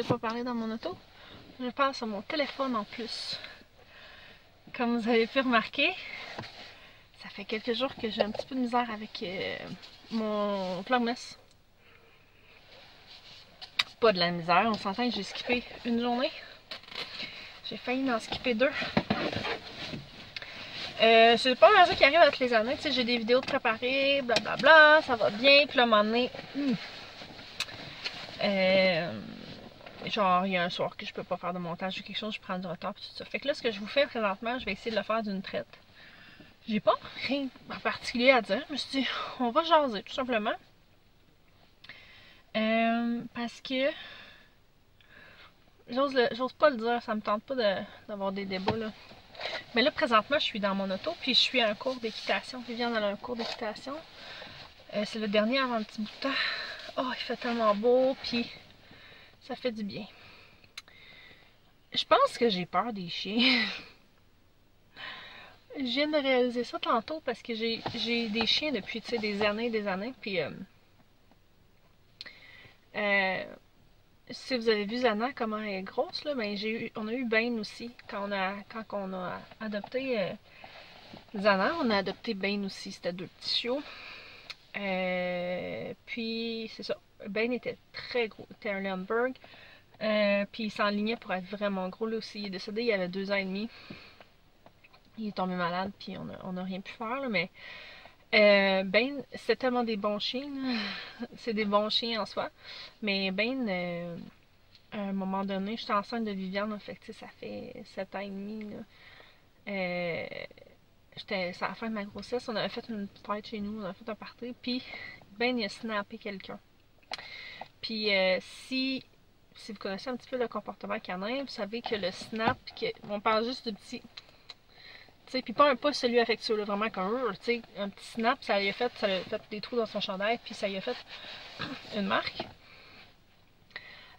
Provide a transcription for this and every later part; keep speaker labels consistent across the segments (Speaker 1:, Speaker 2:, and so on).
Speaker 1: de pas parler dans mon auto. Je parle sur mon téléphone en plus. Comme vous avez pu remarquer, ça fait quelques jours que j'ai un petit peu de misère avec mon Vlogmas. Pas de la misère, on s'entend que j'ai skippé une journée. J'ai failli en skipper deux. C'est pas un jeu qui arrive avec les années, tu sais, j'ai des vidéos de préparées, blablabla, ça va bien, puis là, à un moment donné, genre, il y a un soir que je peux pas faire de montage ou quelque chose, je prends du retard, puis tout ça. Fait que là, ce que je vous fais présentement, je vais essayer de le faire d'une traite. J'ai pas rien en particulier à dire, je me suis dit, on va jaser, tout simplement. Parce que, j'ose pas le dire, ça me tente pas d'avoir des débats, là. Mais là, présentement, je suis dans mon auto, puis je suis à un cours d'équitation. Viviane a un cours d'équitation. C'est le dernier avant un petit bout de temps. Oh, il fait tellement beau, puis ça fait du bien. Je pense que j'ai peur des chiens. Je viens de réaliser ça tantôt parce que j'ai des chiens depuis, tu sais, des années, puis si vous avez vu Zana, comment elle est grosse, là, ben on a eu Bane aussi. Quand on a adopté Zana, on a adopté Bane aussi. C'était deux petits chiots. Puis c'est ça. Bane était très gros. C'était un Lemberg. Puis il s'enlignait pour être vraiment gros. Là aussi, il est décédé il y avait 2 ans et demi. Il est tombé malade, puis on a rien pu faire, là, mais Bane, c'est tellement des bons chiens. C'est des bons chiens en soi. Mais Bane, à un moment donné, j'étais enceinte de Viviane, fait que ça fait 7 ans et demi. Là. C'est à la fin de ma grossesse, on avait fait une fête chez nous, on a fait un party, puis Ben il a snappé quelqu'un. Puis si vous connaissez un petit peu le comportement canin, vous savez que le snap, on parle juste du petit, tu sais, puis pas celui affectueux, là, vraiment comme tu sais, un petit snap, ça lui a fait des trous dans son chandail, puis ça lui a fait une marque.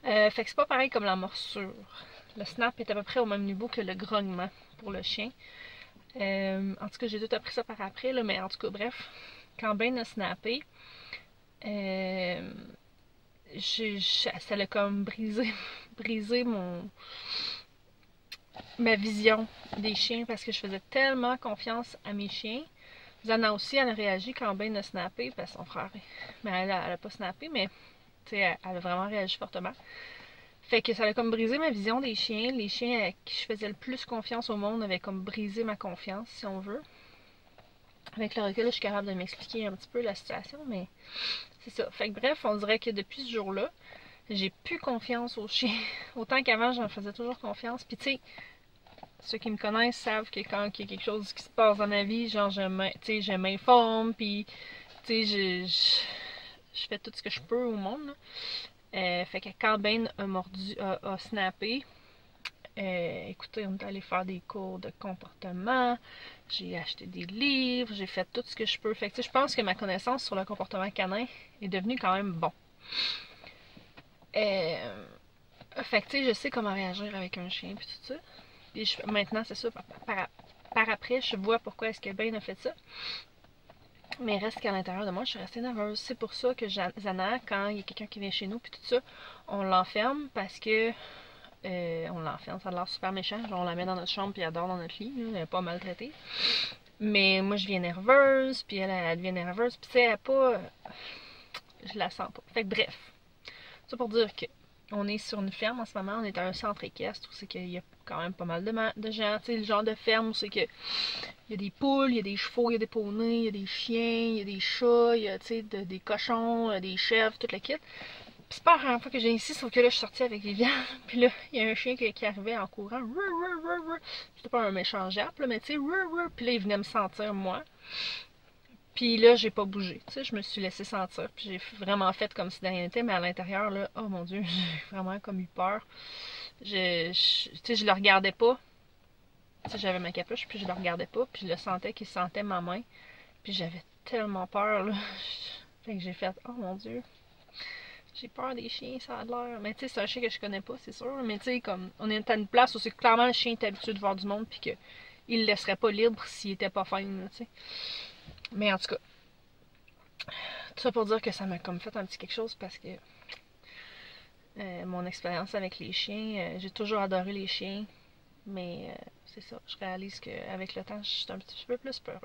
Speaker 1: Fait que c'est pas pareil comme la morsure. Le snap est à peu près au même niveau que le grognement pour le chien. En tout cas, j'ai tout appris ça par après, là, mais en tout cas, bref, quand Ben a snappé, ça l'a comme brisé ma vision des chiens parce que je faisais tellement confiance à mes chiens. Zana aussi, elle a réagi quand Ben a snappé, parce que son frère, mais elle a pas snappé, mais elle a vraiment réagi fortement. Fait que ça a comme brisé ma vision des chiens. Les chiens à qui je faisais le plus confiance au monde avaient comme brisé ma confiance, si on veut. Avec le recul, je suis capable de m'expliquer un petit peu la situation, mais c'est ça. Fait que bref, on dirait que depuis ce jour-là, j'ai plus confiance aux chiens. Autant qu'avant, j'en faisais toujours confiance. Puis tu sais, ceux qui me connaissent savent que quand il y a quelque chose qui se passe dans ma vie, genre je m'informe, puis tu sais, je fais tout ce que je peux au monde, là. Fait que quand Ben a snappé, écoutez, on est allé faire des cours de comportement, j'ai acheté des livres, j'ai fait tout ce que je peux. Fait que je pense que ma connaissance sur le comportement canin est devenue quand même bon. Fait que je sais comment réagir avec un chien puis tout ça. Et maintenant, c'est ça, par après, je vois pourquoi est-ce que Ben a fait ça. Mais reste qu'à l'intérieur de moi, je suis restée nerveuse. C'est pour ça que Zana, quand il y a quelqu'un qui vient chez nous, puis tout ça, on l'enferme parce que on l'enferme, ça a l'air super méchant. Genre, on la met dans notre chambre puis elle dort dans notre lit, là, elle est pas maltraitée. Mais moi, je viens nerveuse, puis elle devient nerveuse, puis tu sais, elle est pas. Je la sens pas. Fait que bref. Ça pour dire que on est sur une ferme en ce moment, on est à un centre équestre où c'est qu'il y a quand même pas mal de gens. Tu sais, le genre de ferme où c'est que il y a des poules, il y a des chevaux, il y a des poneys, il y a des chiens, il y a des chats, il y a des cochons, des chèvres, toute la kit. Puis c'est pas la première fois que j'ai ici, sauf que là je suis sortie avec Viviane, puis là il y a un chien qui arrivait en courant. C'était pas un méchant jappe, là, mais tu sais, puis là il venait me sentir moi. Puis là, j'ai pas bougé. Tu sais, je me suis laissée sentir. Puis j'ai vraiment fait comme si de rien n'était. Mais à l'intérieur, là, oh mon Dieu, j'ai vraiment comme eu peur. Tu sais, je le regardais pas. Tu sais, j'avais ma capuche, puis je le regardais pas. Puis je le sentais qu'il sentait ma main. Puis j'avais tellement peur, là. Fait que j'ai fait, oh mon Dieu. J'ai peur des chiens, ça a l'air. Mais tu sais, c'est un chien que je connais pas, c'est sûr. Mais tu sais, comme, on est à une place où c'est clairement le chien est habitué de voir du monde. Puis qu'il le laisserait pas libre s'il était pas fin, tu sais. Mais en tout cas, tout ça pour dire que ça m'a comme fait un petit quelque chose parce que mon expérience avec les chiens. J'ai toujours adoré les chiens, mais c'est ça, je réalise qu'avec le temps, je suis un petit peu plus peureuse.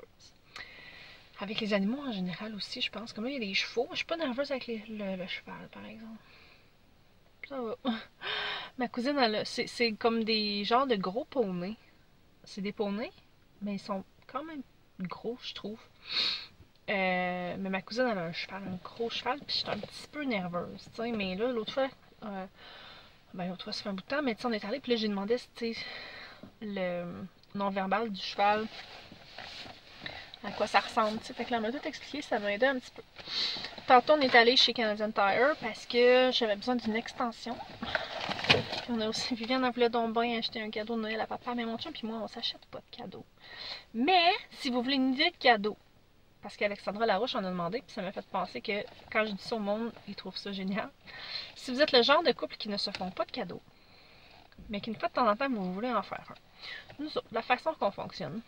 Speaker 1: Avec les animaux en général aussi, je pense. Comme là, il y a des chevaux. Je suis pas nerveuse avec le cheval, par exemple. Ça va. Ma cousine, c'est comme des genres de gros poneys. C'est des poneys, mais ils sont quand même gros, je trouve. Mais ma cousine, elle a un gros cheval, puis j'étais un petit peu nerveuse, tu sais. Mais là, l'autre fois, l'autre fois, ça fait un bout de temps, mais tu sais, on est allé, puis là, j'ai demandé, tu sais, le non-verbal du cheval, à quoi ça ressemble, tu sais. Fait que là, elle m'a tout expliqué, ça m'a aidé un petit peu. Tantôt, on est allé chez Canadian Tire parce que j'avais besoin d'une extension. Puis on a aussi, Viviane a voulu donc bien acheter un cadeau de Noël à papa, mais mon chum puis moi, on s'achète pas de cadeaux. Mais, si vous voulez une idée de cadeau, parce qu'Alexandra Larouche en a demandé, puis ça m'a fait penser que quand je dis ça au monde, ils trouvent ça génial. Si vous êtes le genre de couple qui ne se font pas de cadeaux, mais qu'une fois de temps en temps, vous voulez en faire un. Nous autres, la façon qu'on fonctionne,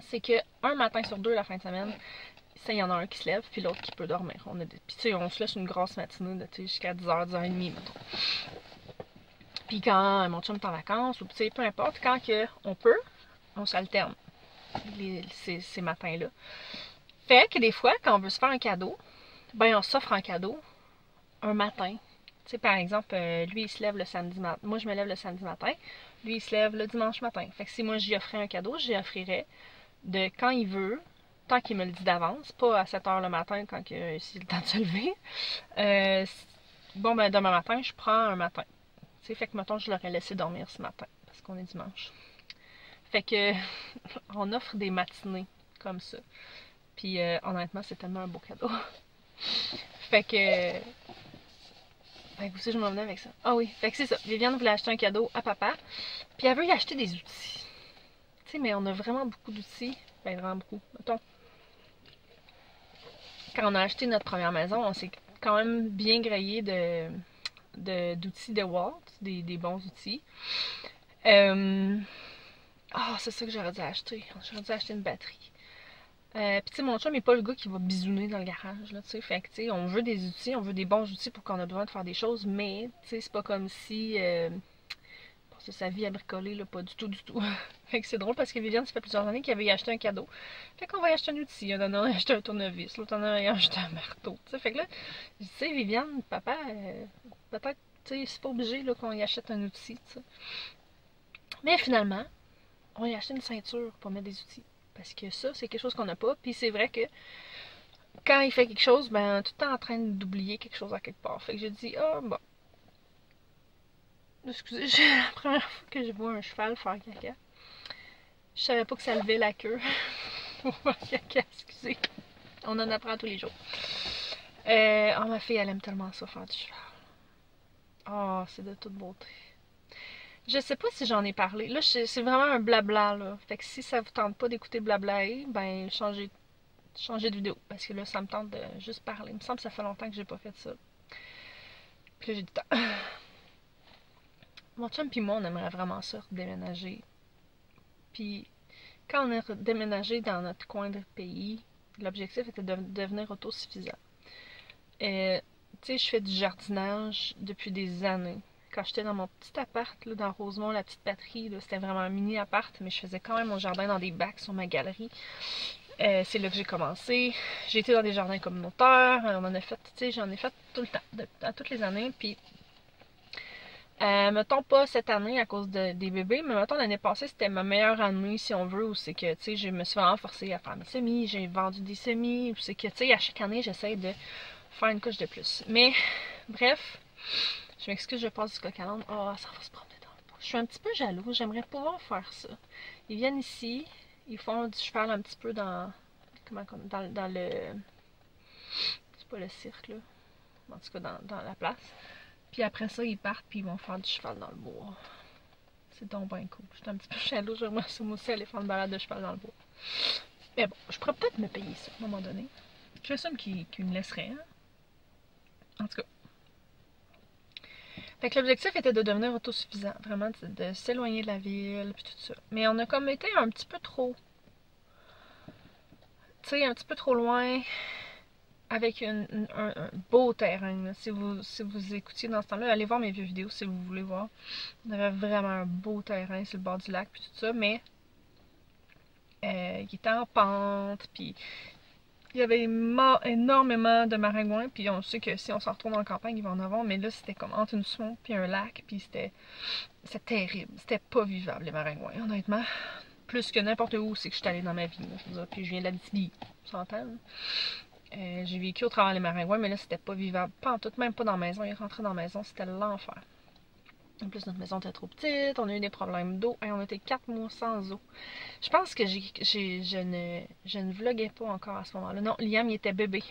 Speaker 1: c'est que un matin sur deux, la fin de semaine, il y en a un qui se lève, puis l'autre qui peut dormir. Puis tu sais, on se laisse une grosse matinée jusqu'à 10h, 10h30, mettons. Puis quand mon chum est en vacances, ou tu sais, peu importe, quand on peut, on s'alterne ces matins-là. Fait que des fois, quand on veut se faire un cadeau, ben on s'offre un cadeau un matin. Tu sais, par exemple, lui, il se lève le samedi matin. Moi, je me lève le samedi matin. Lui, il se lève le dimanche matin. Fait que si moi, j'y offrais un cadeau, j'y offrirais de quand il veut, tant qu'il me le dit d'avance, pas à 7h le matin quand c'est le temps de se lever. Bon, ben demain matin, je prends un matin. Tu sais, fait que mettons, je l'aurais laissé dormir ce matin, parce qu'on est dimanche. Fait que, on offre des matinées comme ça. Puis honnêtement, c'est tellement un beau cadeau. Fait que... Fait que aussi, je m'en venais avec ça. Ah oui, fait que c'est ça. Viviane voulait acheter un cadeau à papa. Puis elle veut y acheter des outils. Tu sais, mais on a vraiment beaucoup d'outils. Ben, vraiment beaucoup. Mettons, quand on a acheté notre première maison, on s'est quand même bien grillé d'outils de Walt, des bons outils. C'est ça que j'aurais dû acheter. J'aurais dû acheter une batterie. Puis tu sais, mon chum n'est pas le gars qui va bisouner dans le garage, là, tu sais. Fait que, tu sais, on veut des outils, on veut des bons outils pour qu'on a besoin de faire des choses, mais, tu sais, c'est pas comme si... c'est sa vie à bricoler, là, pas du tout, du tout. Fait que c'est drôle parce que Viviane, ça fait plusieurs années qu'elle avait acheté un cadeau. Fait qu'on va y acheter un outil. Il y en a un acheté un tournevis, l'autre en a acheté un marteau. T'sais. Fait que là, je dis, tu sais, Viviane, papa, peut-être, tu sais, c'est pas obligé qu'on y achète un outil, t'sais. Mais finalement, on y a acheté une ceinture pour mettre des outils. Parce que ça, c'est quelque chose qu'on n'a pas. Puis c'est vrai que quand il fait quelque chose, ben, on est tout le temps en train d'oublier quelque chose à quelque part. Fait que j'ai dit, bon. Excusez, c'est la première fois que je vois un cheval faire caca. Je savais pas que ça levait la queue pour faire caca, excusez. On en apprend tous les jours. Ma fille, elle aime tellement ça, faire du cheval. Oh, c'est de toute beauté. Je sais pas si j'en ai parlé. Là, c'est vraiment un blabla, là. Fait que si ça vous tente pas d'écouter blablaer, ben, changez de vidéo. Parce que là, ça me tente de juste parler. Il me semble que ça fait longtemps que j'ai pas fait ça. Puis là, j'ai du temps. Mon chum pis moi, on aimerait vraiment ça, redéménager. Puis, quand on a déménagé dans notre coin de pays, l'objectif était de devenir autosuffisant. Tu sais, je fais du jardinage depuis des années. Quand j'étais dans mon petit appart, là, dans Rosemont, la petite patrie, c'était vraiment un mini appart, mais je faisais quand même mon jardin dans des bacs sur ma galerie. C'est là que j'ai commencé. J'ai été dans des jardins communautaires, on en a fait, tu sais, j'en ai fait tout le temps, à toutes les années, puis mettons pas cette année à cause des bébés, mais mettons l'année passée, c'était ma meilleure année, si on veut, où c'est que, tu sais, je me suis vraiment forcée à faire mes semis, j'ai vendu des semis, où c'est que, tu sais, à chaque année, j'essaie de faire une couche de plus. Mais, bref, je m'excuse, je passe du coq à l'âne. Oh, ça va se promener dans le bois. Je suis un petit peu jalouse, j'aimerais pouvoir faire ça. Ils viennent ici, ils font du cheval un petit peu dans le... C'est pas le cirque, là. En tout cas, dans la place. Puis après ça, ils partent puis ils vont faire du cheval dans le bois. C'est donc bien cool. J'étais un petit peu jalouse, j'aimerais ça moi aussi aller faire une balade de cheval dans le bois. Mais bon, je pourrais peut-être me payer ça à un moment donné. J'assume qu'ils me laisseraient. Hein? En tout cas. Fait que l'objectif était de devenir autosuffisant. Vraiment, de s'éloigner de la ville puis tout ça. Mais on a comme été un petit peu trop... Tu sais, un petit peu trop loin avec un beau terrain. Là. Si vous écoutiez dans ce temps-là, allez voir mes vieux vidéos si vous voulez voir. On avait vraiment un beau terrain sur le bord du lac, puis tout ça, mais il était en pente, puis il y avait énormément de maringouins, puis on sait que si on s'en retourne en campagne, il va en avoir, mais là, c'était comme entre une swamp puis un lac, puis c'était terrible. C'était pas vivable, les maringouins, honnêtement. Plus que n'importe où c'est que je suis allée dans ma vie, là, je veux dire. Puis je viens de l'Abitibi, on s'entend. J'ai vécu au travers les maringouins, mais là, c'était pas vivable. Pas en tout, même pas dans la maison. Il est rentré dans la maison, c'était l'enfer. En plus, notre maison était trop petite, on a eu des problèmes d'eau. Et on était 4 mois sans eau. Je pense que je ne vloguais pas encore à ce moment-là. Non, Liam, il était bébé.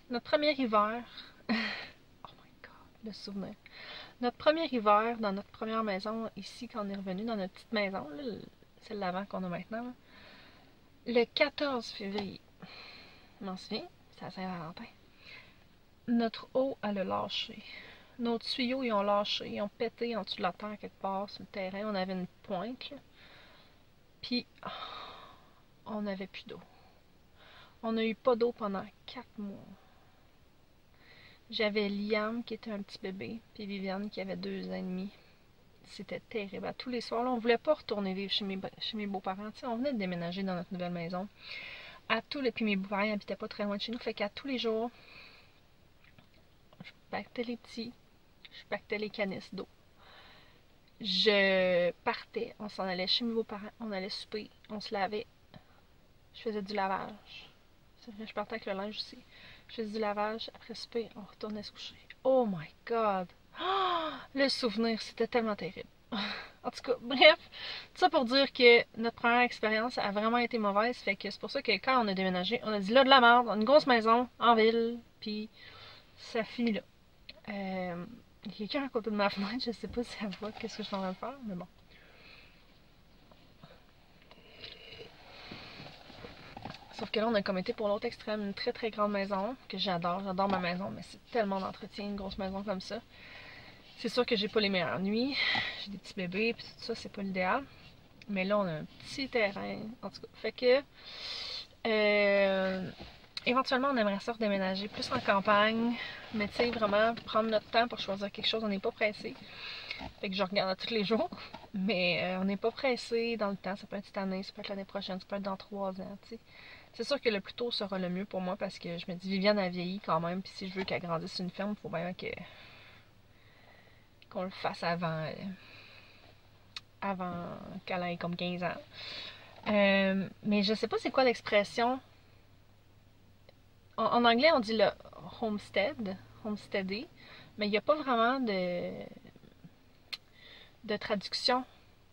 Speaker 1: Notre premier hiver... oh my god, le souvenir. Notre premier hiver dans notre première maison, ici, quand on est revenu dans notre petite maison, là, celle d'avant qu'on a maintenant, là, le 14 février, je m'en souviens, c'est à Saint-Valentin, notre eau, elle a lâché. Nos tuyaux, ils ont lâché, ils ont pété en dessous de la terre quelque part sur le terrain. On avait une pointe, là. Puis, on n'avait plus d'eau. On n'a eu pas d'eau pendant 4 mois. J'avais Liam qui était un petit bébé, puis Viviane qui avait 2 ans et demi. C'était terrible. À tous les soirs, là, on voulait pas retourner vivre chez mes beaux-parents. Tu sais, on venait de déménager dans notre nouvelle maison. Puis mes beaux-parents n'habitaient pas très loin de chez nous, fait qu'à tous les jours, je pactais les petits, je pactais les canisses d'eau. Je partais, on s'en allait chez mes beaux-parents, on allait souper, on se lavait, je faisais du lavage. C'est vrai, je partais avec le linge aussi. Je faisais du lavage, après souper, on retournait se coucher. Oh my god! Oh, le souvenir, c'était tellement terrible. En tout cas, bref, tout ça pour dire que notre première expérience a vraiment été mauvaise, fait que c'est pour ça que quand on a déménagé, on a dit là de la merde, une grosse maison, en ville, puis ça finit là. Il y a quelqu'un à côté de ma fenêtre, je sais pas si elle voit qu'est-ce que je suis en train de faire, mais bon. Sauf que là, on a comme été pour l'autre extrême, une très très grande maison, que j'adore ma maison, mais c'est tellement d'entretien, une grosse maison comme ça. C'est sûr que j'ai pas les meilleures nuits, j'ai des petits bébés, puis tout ça, c'est pas l'idéal. Mais là, on a un petit terrain, en tout cas. Fait que, éventuellement, on aimerait ça redéménager plus en campagne, mais tu sais, vraiment prendre notre temps pour choisir quelque chose, on n'est pas pressé. Fait que je regarde tous les jours, mais on n'est pas pressé dans le temps, ça peut être cette année, ça peut être l'année prochaine, ça peut être dans 3 ans, tu sais. C'est sûr que le plus tôt sera le mieux pour moi parce que je me dis, Viviane a vieilli quand même, puis si je veux qu'elle grandisse une ferme, il faut bien qu'on le fasse avant qu'elle ait comme 15 ans. Mais je sais pas c'est quoi l'expression. En anglais, on dit le homesteader, mais il n'y a pas vraiment de traduction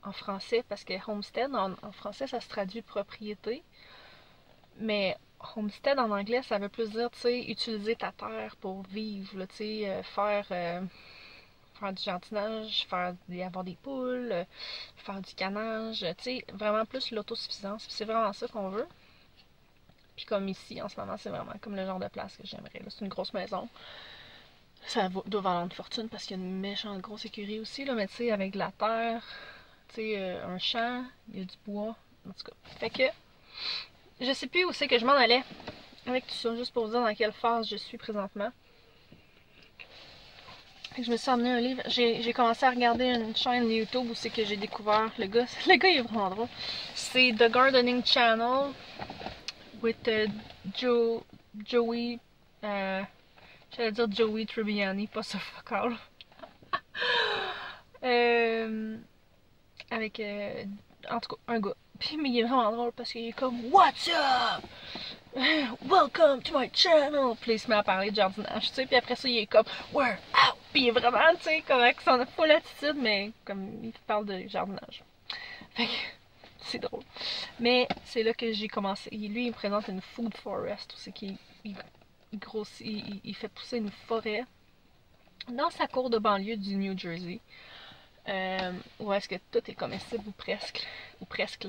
Speaker 1: en français parce que homestead, en français, ça se traduit propriété. Mais homestead en anglais, ça veut plus dire, tu sais, utiliser ta terre pour vivre, tu sais, faire du jardinage, avoir des poules, faire du canage, tu sais, vraiment plus l'autosuffisance. C'est vraiment ça qu'on veut. Puis comme ici, en ce moment, c'est vraiment comme le genre de place que j'aimerais. C'est une grosse maison. Ça doit valoir une fortune parce qu'il y a une méchante grosse écurie aussi, là, mais tu sais, avec de la terre, tu sais, un champ, il y a du bois, en tout cas. Fait que, je sais plus où c'est que je m'en allais avec tout ça, juste pour vous dire dans quelle phase je suis présentement. Fait que je me suis emmené un livre. J'ai commencé à regarder une chaîne YouTube où c'est que j'ai découvert le gars. Le gars, il est vraiment drôle. C'est The Gardening Channel with Joey. J'allais dire Joey Tribbiani, pas ça fuck all. Avec, en tout cas, un gars. Puis, mais il est vraiment drôle parce qu'il est comme What's up? Welcome to my channel! Puis il se met à parler de jardinage, tu sais. Puis après ça, il est comme We're out! Puis il est vraiment, tu sais, comme avec son full attitude, mais comme il parle de jardinage. Fait que c'est drôle. Mais c'est là que j'ai commencé. Lui, il me présente une food forest, c'est qu'il grossit, il fait pousser une forêt dans sa cour de banlieue du New Jersey. Où est-ce que tout est comestible ou presque. Ou presque.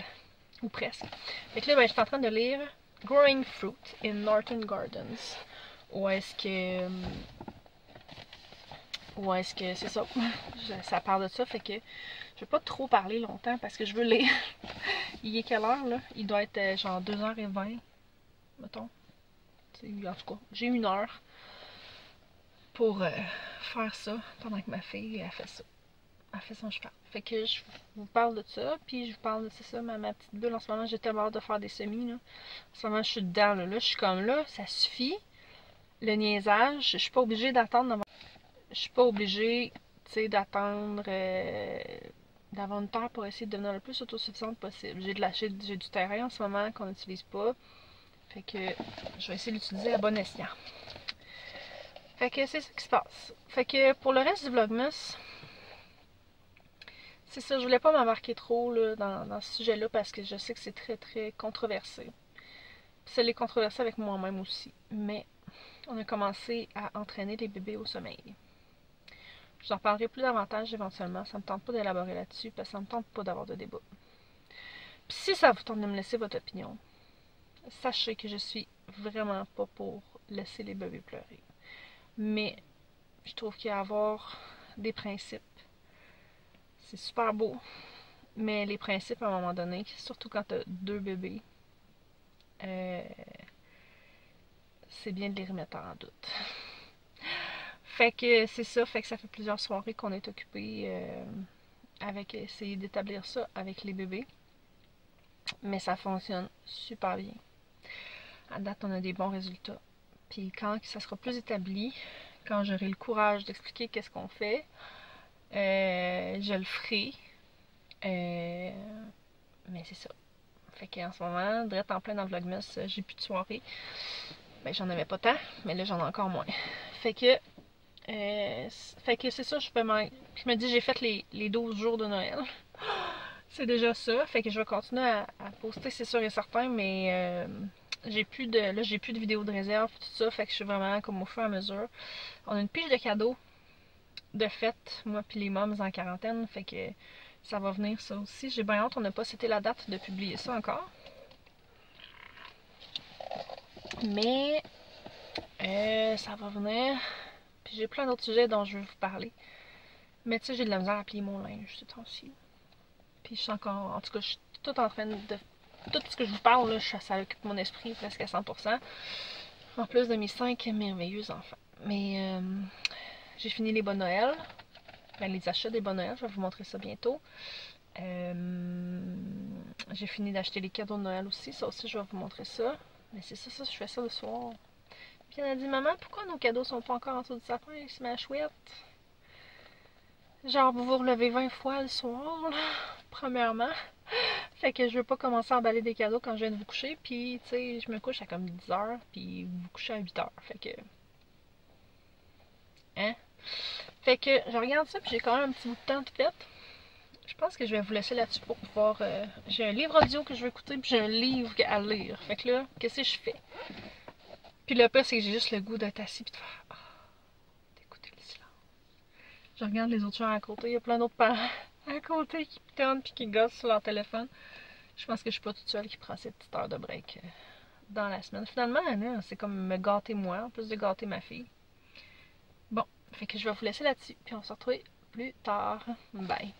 Speaker 1: Ou presque. Fait que là, ben, je suis en train de lire Growing Fruit in Norton Gardens. Où est-ce que c'est ça. Ça parle de ça, fait que je vais pas trop parler longtemps parce que je veux lire. Il est quelle heure là? Il doit être genre 2h20, mettons. En tout cas, j'ai 1 heure pour faire ça pendant que ma fille elle fait ça. Elle fait son cheval. Fait que je vous parle de ça, puis je vous parle de c'est ça, ma petite bulle en ce moment, j'ai tellement hâte de faire des semis là. En ce moment, je suis dedans là, je suis comme là, ça suffit. Le niaisage, je suis pas obligée d'attendre. Je suis pas obligée, tu sais, d'attendre d'avoir une terre pour essayer de devenir le plus autosuffisante possible. J'ai du terrain en ce moment qu'on n'utilise pas. Fait que je vais essayer de l'utiliser à bon escient. Fait que c'est ça qui se passe. Fait que pour le reste du vlogmas, c'est ça, je voulais pas m'embarquer trop là, dans ce sujet-là parce que je sais que c'est très très controversé. Ça l'est controversé avec moi-même aussi. Mais on a commencé à entraîner les bébés au sommeil. Je vous en parlerai plus davantage éventuellement. Ça me tente pas d'élaborer là-dessus parce que ça me tente pas d'avoir de débat. Puis si ça vous tente de me laisser votre opinion, sachez que je suis vraiment pas pour laisser les bébés pleurer. Mais je trouve qu'il y a à avoir des principes. C'est super beau. Mais les principes, à un moment donné, surtout quand tu as 2 bébés, c'est bien de les remettre en doute. Fait que c'est ça, fait que ça fait plusieurs soirées qu'on est occupés avec essayer d'établir ça avec les bébés. Mais ça fonctionne super bien. À date, on a des bons résultats. Puis quand ça sera plus établi, quand j'aurai le courage d'expliquer qu'est-ce qu'on fait, je le ferai. Mais c'est ça. Fait qu'en ce moment, direct en plein dans le vlogmas, j'ai plus de soirée. Ben j'en avais pas tant, mais là j'en ai encore moins. Fait que c'est ça, je me dis j'ai fait les 12 jours de Noël. C'est déjà ça. Fait que je vais continuer à poster, c'est sûr et certain, mais j'ai plus de vidéos de réserve, tout ça. Fait que je suis vraiment comme au fur et à mesure. On a une pige de cadeaux de fête, moi puis les moms en quarantaine. Fait que ça va venir ça aussi. J'ai bien hâte, on n'a pas cité la date de publier ça encore. Mais ça va venir. Puis j'ai plein d'autres sujets dont je veux vous parler. Mais tu sais, j'ai de la misère à plier mon linge ce temps-ci. Puis je suis encore, en tout cas, je suis tout en train de... Tout ce que je vous parle, là, ça occupe mon esprit presque à 100%. En plus de mes 5 merveilleux enfants. Mais j'ai fini les bas Noël. Ben, les achats des bas Noël, je vais vous montrer ça bientôt. J'ai fini d'acheter les cadeaux de Noël aussi. Ça aussi, je vais vous montrer ça. Mais c'est ça, je fais ça le soir. Puis elle a dit, maman, pourquoi nos cadeaux sont pas encore en dessous du sapin? C'est ma chouette. Genre, vous vous relevez 20 fois le soir, là, premièrement. Fait que je veux pas commencer à emballer des cadeaux quand je viens de vous coucher. Puis, tu sais, je me couche à comme 10h, puis vous vous couchez à 8h. Fait que... Hein? Fait que je regarde ça, puis j'ai quand même un petit bout de temps de fête. Je pense que je vais vous laisser là-dessus pour pouvoir... j'ai un livre audio que je vais écouter, puis j'ai un livre à lire. Fait que là, qu'est-ce que je fais? Puis le pire, c'est que j'ai juste le goût d'être assis, puis de faire... Oh, d'écouter le silence. Je regarde les autres gens à côté, il y a plein d'autres parents à côté qui pitonnent puis qui gossent sur leur téléphone. Je pense que je suis pas toute seule qui prend cette petite heure de break dans la semaine. Finalement, c'est comme me gâter moi, en plus de gâter ma fille. Bon, fait que je vais vous laisser là-dessus, puis on se retrouve plus tard. Bye!